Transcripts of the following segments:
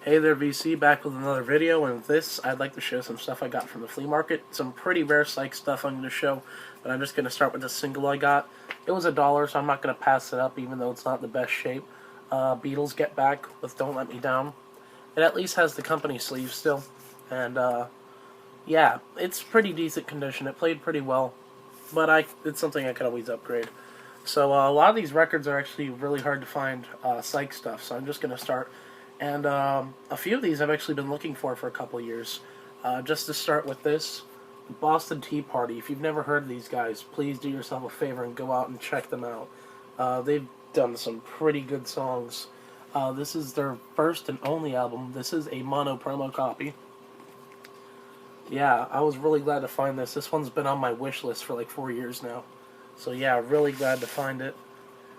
Hey there, VC, back with another video, and with this, I'd like to show some stuff I got from the flea market. Some pretty rare psych stuff I'm going to show, but I'm just going to start with the single I got. It was $1, so I'm not going to pass it up, even though it's not the best shape. Beatles Get Back with Don't Let Me Down. It at least has the company sleeve still, and yeah, it's pretty decent condition. It played pretty well, but it's something I could always upgrade. So a lot of these records are actually really hard to find psych stuff, so I'm just going to start. And a few of these I've actually been looking for a couple of years. Just to start with this, Boston Tea Party. If you've never heard of these guys, please do yourself a favor and go out and check them out. They've done some pretty good songs. This is their first and only album. This is a mono promo copy. Yeah, I was really glad to find this. This one's been on my wish list for like 4 years now. So yeah, really glad to find it.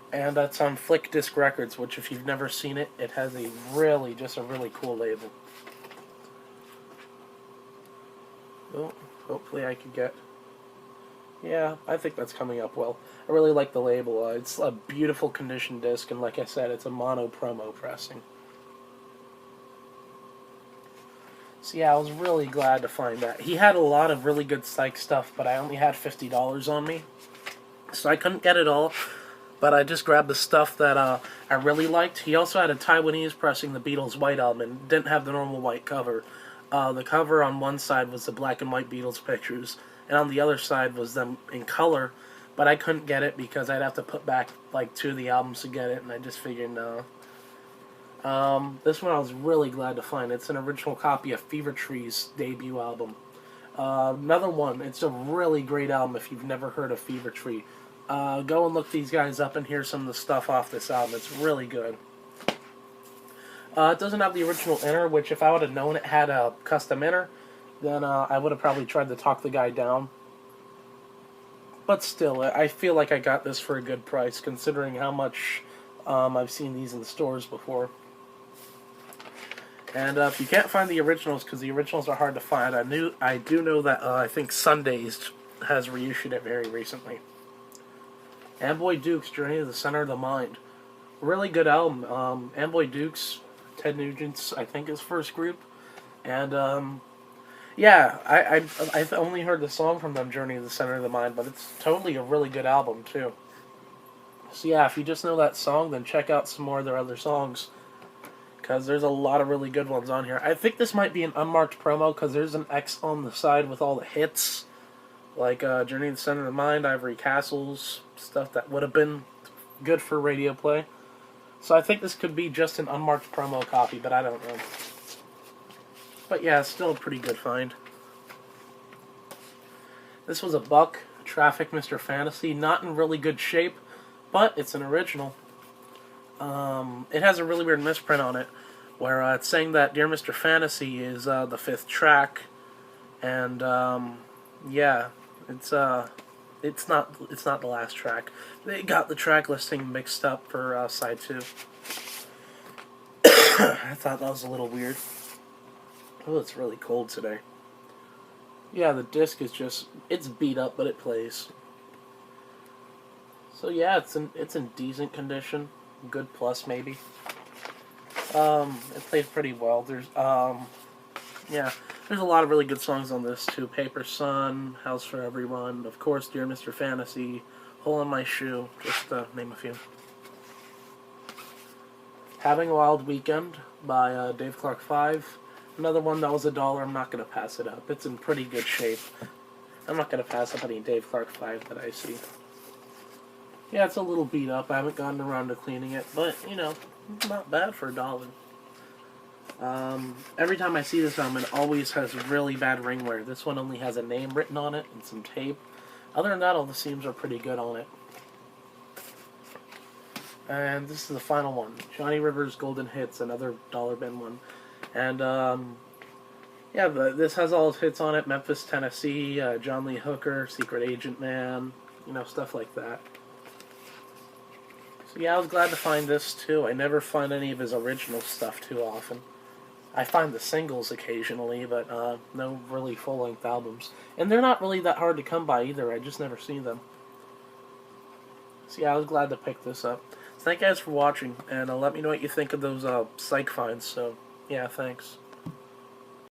And that's on Flick Disc Records, which if you've never seen it, it has a really cool label. Oh, hopefully I can get... Yeah, I think that's coming up well. I really like the label. It's a beautiful condition disc, and like I said, it's a mono promo pressing. So yeah, I was really glad to find that. He had a lot of really good psych stuff, but I only had $50 on me, so I couldn't get it all. But I just grabbed the stuff that I really liked. He also had a Taiwanese pressing the Beatles White Album and didn't have the normal white cover. The cover on one side was the black and white Beatles pictures, and on the other side was them in color. But I couldn't get it because I'd have to put back like 2 of the albums to get it, and I just figured no. This one I was really glad to find. It's an original copy of Fever Tree's debut album. Another one, it's a really great album if you've never heard of Fever Tree. Go and look these guys up and hear some of the stuff off this album. It's really good. It doesn't have the original inner, which if I would have known it had a custom inner, then I would have probably tried to talk the guy down. But still, I feel like I got this for a good price, considering how much I've seen these in the stores before. And if you can't find the originals, because the originals are hard to find, I do know that I think Sundays has reissued it very recently. Amboy Dukes, Journey to the Center of the Mind. Really good album. Amboy Dukes, Ted Nugent's, I think, his first group. And, yeah, I've only heard the song from them, Journey to the Center of the Mind, but it's totally a really good album, too. So, yeah, if you just know that song, then check out some more of their other songs, because there's a lot of really good ones on here. I think this might be an unmarked promo, because there's an X on the side with all the hits. Like Journey to the Center of the Mind, Ivory Castles, stuff that would have been good for radio play. So I think this could be just an unmarked promo copy, but I don't know. But yeah, it's still a pretty good find. This was a buck, Traffic Mr. Fantasy, not in really good shape, but it's an original. It has a really weird misprint on it, where it's saying that Dear Mr. Fantasy is the 5th track, and yeah. It's not the last track. They got the track listing mixed up for side 2. I thought that was a little weird. Oh, it's really cold today. Yeah, the disc is it's beat up, but it plays. So yeah, it's in decent condition. Good plus maybe. It plays pretty well. Yeah. There's a lot of really good songs on this, too. Paper Sun, House for Everyone, of course, Dear Mr. Fantasy, Hole in My Shoe, just to name a few. Having a Wild Weekend by Dave Clark 5. Another one that was $1. I'm not going to pass it up. It's in pretty good shape. I'm not going to pass up any Dave Clark 5 that I see. Yeah, it's a little beat up. I haven't gotten around to cleaning it, but, you know, not bad for $1. Every time I see this album, it always has really bad ringwear. This one only has a name written on it and some tape. Other than that, all the seams are pretty good on it. And this is the final one. Johnny Rivers Golden Hits, another dollar bin one. And, yeah, this has all his hits on it. Memphis, Tennessee, John Lee Hooker, Secret Agent Man, you know, stuff like that. So yeah, I was glad to find this, too. I never find any of his original stuff too often. I find the singles occasionally, but no really full-length albums. And they're not really that hard to come by either. I just never see them. So yeah, I was glad to pick this up. Thank you guys for watching, and let me know what you think of those psych finds. So Yeah, thanks.